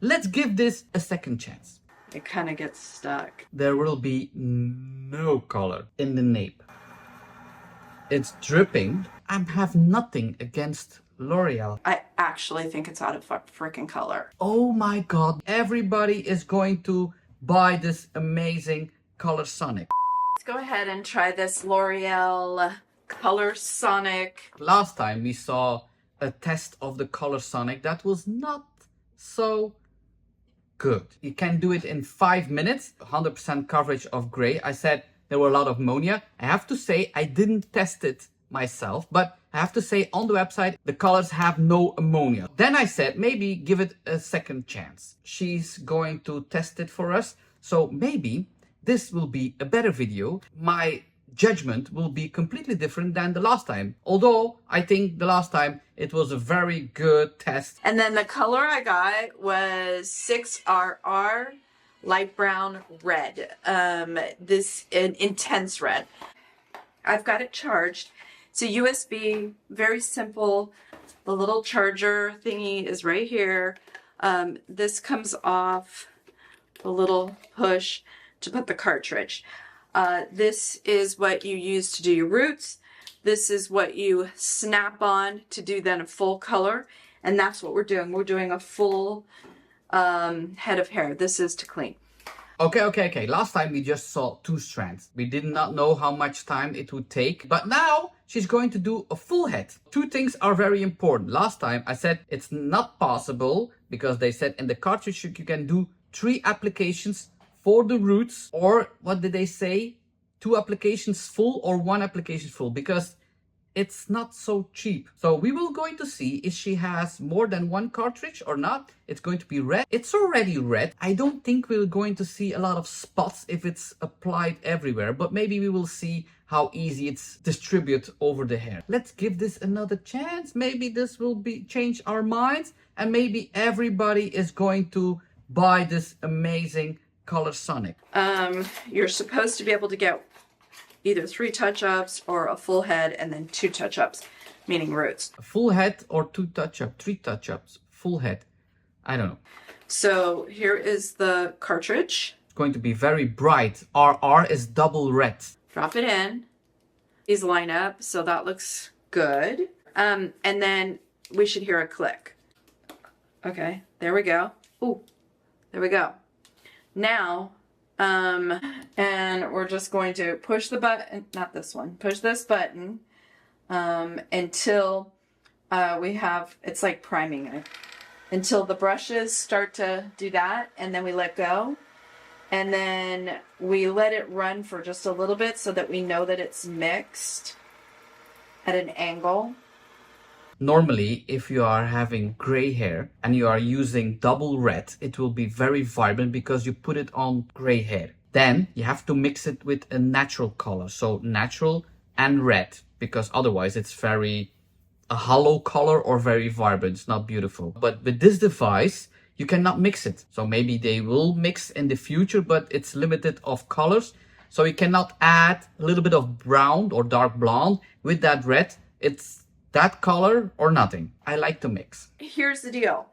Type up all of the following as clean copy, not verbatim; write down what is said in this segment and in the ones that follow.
Let's give this a second chance. It kind of gets stuck. There will be no color in the nape. It's dripping. I have nothing against L'Oreal. I actually think it's out of freaking color. Oh my god, everybody is going to buy this amazing ColorSonic. Let's go ahead and try this L'Oreal ColorSonic. Last time we saw a test of the ColorSonic that was not so good. You can do it in 5 minutes, 100% coverage of gray. I said there were a lot of ammonia. I have to say I didn't test it myself, but I have to say on the website the colors have no ammonia. Then I said maybe give it a second chance. She's going to test it for us, so maybe this will be a better video. My judgment will be completely different than the last time, although I think the last time it was a very good test. And then the color I got was 6RR light brown red. This an intense red. I've got it charged. It's a USB, very simple. The little charger thingy is right here. This comes off a little push to put the cartridge. This is what you use to do your roots. This is what you snap on to do then a full color. And that's what we're doing. We're doing a full head of hair. This is to clean. Okay. Last time we just saw 2 strands. We did not know how much time it would take, but now she's going to do a full head. 2 things are very important. Last time I said it's not possible because they said in the cartridge you can do 3 applications for the roots, or what did they say? 2 applications full or 1 application full, because it's not so cheap. So we will going to see if she has more than 1 cartridge or not. It's going to be red. It's already red. I don't think we're going to see a lot of spots if it's applied everywhere, but maybe we will see how easy it's distributed over the hair. Let's give this another chance. Maybe this will change our minds, and maybe everybody is going to buy this amazing ColorSonic. You're supposed to be able to get either 3 touch-ups or a full head and then 2 touch-ups, meaning roots. A full head or 2 touch-ups, 3 touch-ups, full head. I don't know. So here is the cartridge. It's going to be very bright. RR is double red. Drop it in. These line up, so that looks good. And then we should hear a click. Okay, there we go. Ooh, there we go. Now, and we're just going to push the button, not this one, push this button until we have, it's like priming it, until the brushes start to do that, and then we let go. And then we let it run for just a little bit so that we know that it's mixed at an angle. Normally, if you are having gray hair and you are using double red, it will be very vibrant because you put it on gray hair. Then you have to mix it with a natural color. So natural and red, because otherwise it's very a hollow color or very vibrant. It's not beautiful. But with this device, you cannot mix it. So maybe they will mix in the future, but it's limited of colors. So you cannot add a little bit of brown or dark blonde with that red. It's that color or nothing. I like to mix. Here's the deal.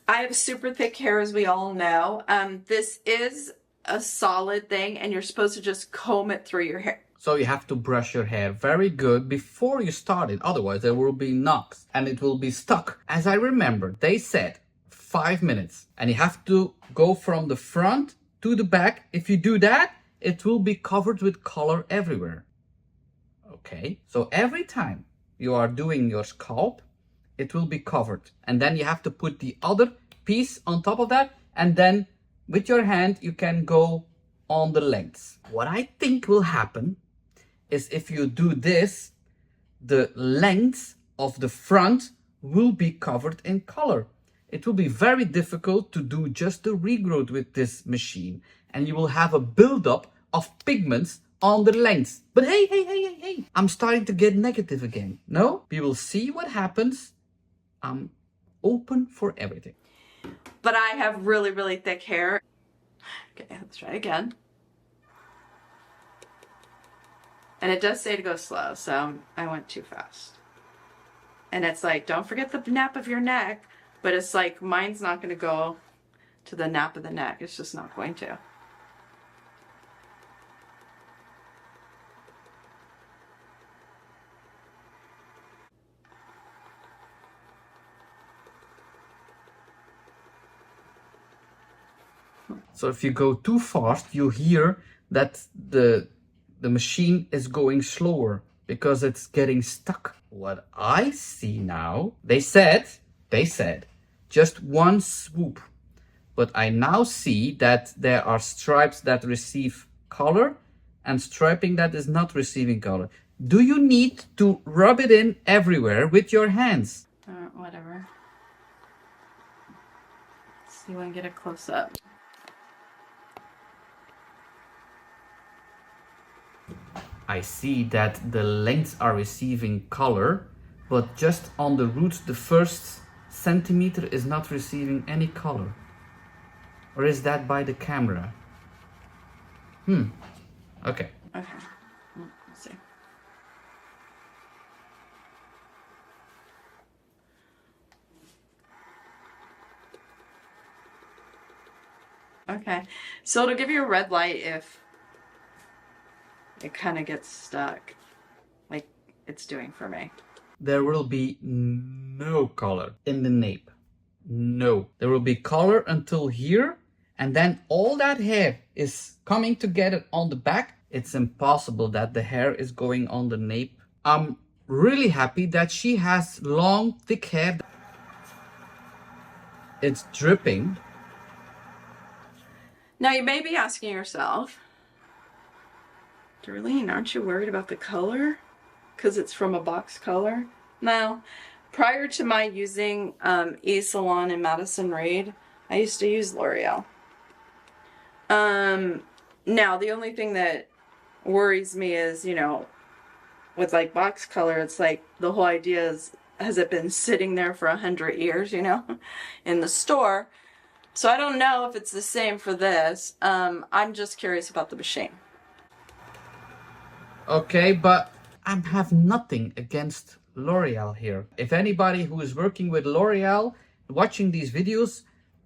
I have super thick hair, as we all know. This is a solid thing, and you're supposed to just comb it through your hair. So you have to brush your hair very good before you start it. Otherwise there will be knocks and it will be stuck. As I remember, they said 5 minutes, and you have to go from the front to the back. If you do that, it will be covered with color everywhere. Okay, so every time you are doing your scalp, it will be covered, and then you have to put the other piece on top of that, and then with your hand you can go on the lengths. What I think will happen is if you do this, the length of the front will be covered in color. It will be very difficult to do just the regrowth with this machine, and you will have a buildup of pigments on the lengths. But hey, I'm starting to get negative again. No, we will see what happens. I'm open for everything. But I have really, really thick hair. Okay, let's try again. And it does say to go slow, so I went too fast. And it's like, don't forget the nap of your neck, but it's like, mine's not gonna go to the nape of the neck. It's just not going to. So if you go too fast, you hear that the machine is going slower because it's getting stuck. What I see now, they said just one swoop. But I now see that there are stripes that receive color and striping that is not receiving color. Do you need to rub it in everywhere with your hands? Whatever. So you want to get a close up. I see that the lengths are receiving color, but just on the roots, the first centimeter is not receiving any color. Or is that by the camera? Okay. Okay. Let's see. Okay. So it'll give you a red light if it kind of gets stuck, like it's doing for me. There will be no color in the nape. No. There will be color until here, and then all that hair is coming together on the back. It's impossible that the hair is going on the nape. I'm really happy that she has long, thick hair. It's dripping. Now you may be asking yourself, Darlene, aren't you worried about the color? Because it's from a box color? No. Prior to my using E-Salon in Madison Reed, I used to use L'Oreal. Now, the only thing that worries me is, you know, with like box color, it's like the whole idea is, has it been sitting there for 100 years, you know, in the store? So I don't know if it's the same for this. I'm just curious about the machine. Okay, but I have nothing against L'Oreal here. If anybody who is working with L'Oreal watching these videos,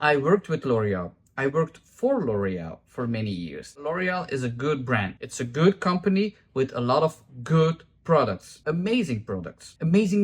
I worked with L'Oreal. I worked for L'Oreal for many years. L'Oreal is a good brand. It's a good company with a lot of good products, amazing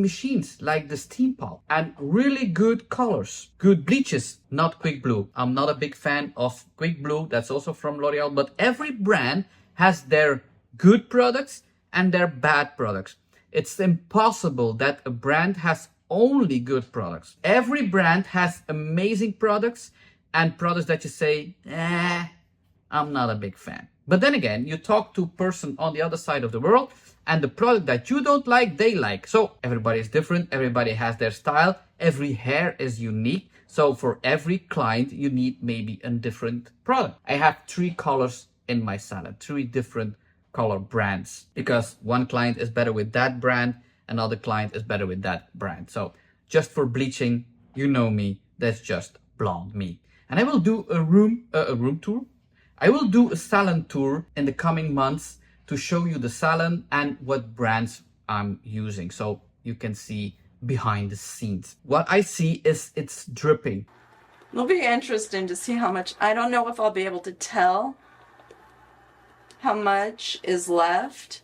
machines like the steam pump, and really good colors, good bleaches, not Quick Blue. I'm not a big fan of Quick Blue, that's also from L'Oreal, but every brand has their good products and their bad products. It's impossible that a brand has only good products. Every brand has amazing products and products that you say, I'm not a big fan. But then again, you talk to a person on the other side of the world and the product that you don't like, they like. So everybody is different. Everybody has their style. Every hair is unique. So for every client, you need maybe a different product. I have 3 colors in my salon, 3 different color brands, because one client is better with that brand, another client is better with that brand. So just for bleaching, you know me, that's just blonde me. And I will do a room tour. I will do a salon tour in the coming months to show you the salon and what brands I'm using, so you can see behind the scenes. What I see is it's dripping. It'll be interesting to see how much, I don't know if I'll be able to tell how much is left.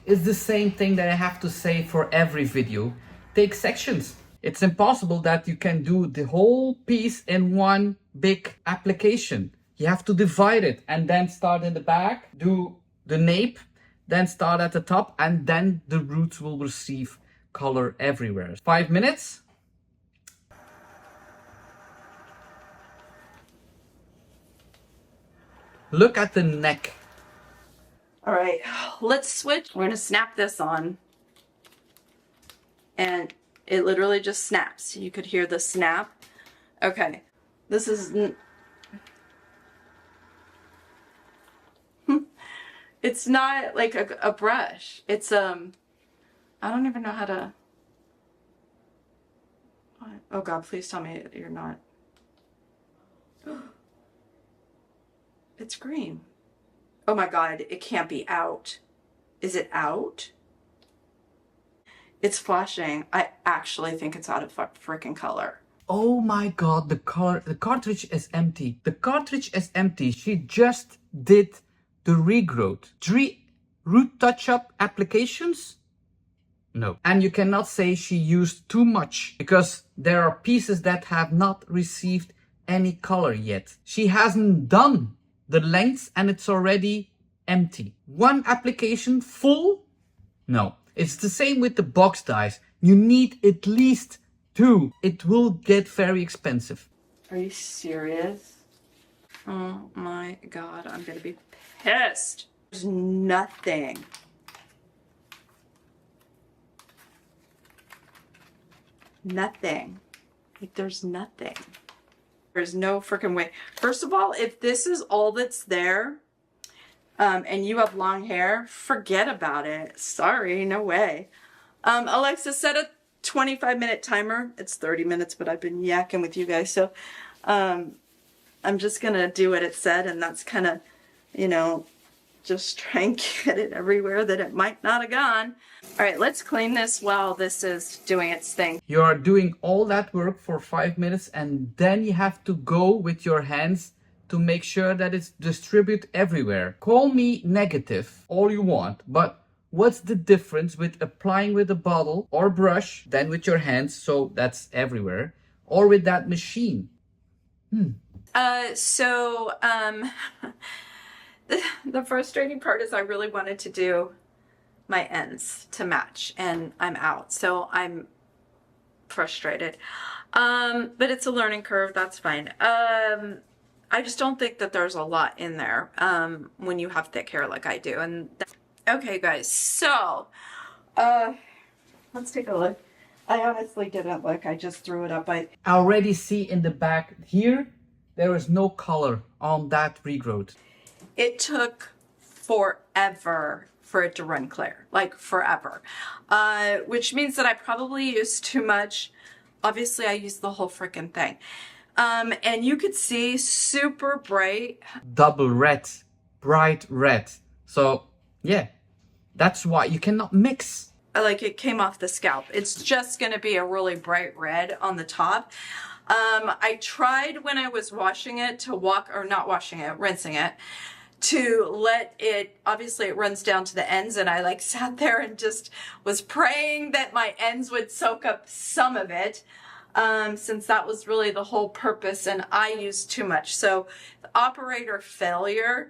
It's the same thing that I have to say for every video. Take sections. It's impossible that you can do the whole piece in one big application. You have to divide it and then start in the back, do the nape, then start at the top, and then the roots will receive color everywhere. 5 minutes. Look at the neck. All right, let's switch. We're gonna snap this on. And it literally just snaps. You could hear the snap. Okay, this is... It's not like a brush. It's, I don't even know how to... What? Oh God, please tell me you're not... It's green. Oh my God, it can't be out. Is it out? It's flashing. I actually think it's out of freaking color. Oh my god, the cartridge is empty. The cartridge is empty. She just did the regrowth. 3 root touch-up applications? No. And you cannot say she used too much because there are pieces that have not received any color yet. She hasn't done the lengths and it's already empty. 1 application full? No. It's the same with the box dyes. You need at least 2. It will get very expensive. Are you serious? Oh my god, I'm gonna be pissed. There's nothing. Nothing. Like, there's nothing. There's no freaking way. First of all, if this is all that's there, and you have long hair, forget about it. Sorry, no way. Alexa, set a 25-minute timer. It's 30 minutes, but I've been yakking with you guys, so I'm just gonna do what it said, and that's kind of, you know, just try and get it everywhere that it might not have gone. All right, let's clean this while this is doing its thing. You are doing all that work for 5 minutes and then you have to go with your hands to make sure that it's distributed everywhere. Call me negative all you want, but what's the difference with applying with a bottle or brush than with your hands, so that's everywhere, or with that machine? The frustrating part is I really wanted to do my ends to match and I'm out, so I'm frustrated. But it's a learning curve, that's fine. I just don't think that there's a lot in there when you have thick hair like I do. And okay guys, so let's take a look. I honestly didn't look, I just threw it up. I already see in the back here there is no color on that regrowth. It took forever for it to run clear, like forever, which means that I probably used too much. Obviously I used the whole freaking thing. And you could see super bright. Double red, bright red. So yeah, that's why you cannot mix. Like, it came off the scalp. It's just gonna be a really bright red on the top. I tried when I was washing it to rinsing it, to let it, obviously it runs down to the ends, and I like sat there and just was praying that my ends would soak up some of it, since that was really the whole purpose, and I used too much. So the operator failure,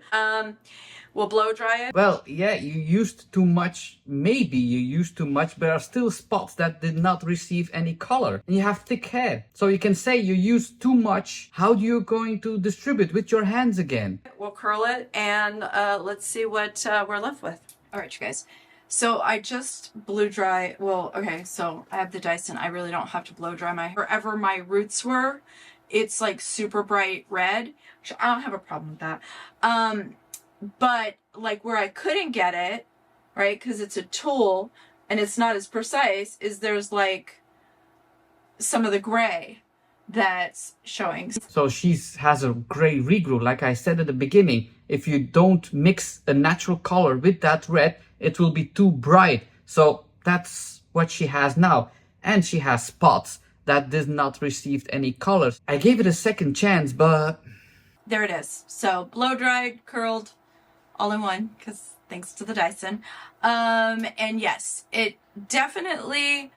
we'll blow dry it. Well, yeah, you used too much. Maybe you used too much, but there are still spots that did not receive any color. And you have thick hair. So you can say you used too much. How do you going to distribute with your hands again? We'll curl it and let's see what we're left with. All right, you guys. So I just blew dry. Well, okay, so I have the Dyson. I really don't have to blow dry my hair. Wherever my roots were, it's like super bright red. I don't have a problem with that. But like where I couldn't get it, right, because it's a tool and it's not as precise, is there's like some of the gray that's showing. So she has a gray regrowth. Like I said at the beginning, if you don't mix a natural color with that red, it will be too bright. So that's what she has now. And she has spots that did not receive any colors. I gave it a second chance, but there it is. So blow dried, curled, all in one, because thanks to the Dyson. And yes, it definitely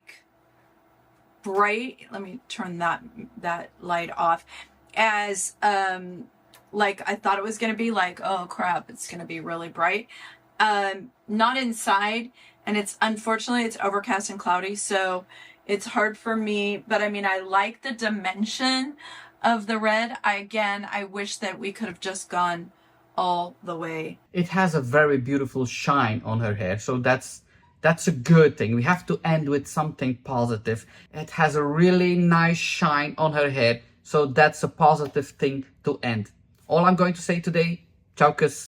bright. Let me turn that light off. As like I thought it was gonna be, like, oh crap, it's gonna be really bright. Not inside, and it's unfortunately it's overcast and cloudy, so it's hard for me. But I mean, I like the dimension of the red. I wish that we could have just gone all the way. It has a very beautiful shine on her hair, so that's a good thing. We have to end with something positive. It has a really nice shine on her hair, so that's a positive thing to end. All I'm going to say today, ciao kus.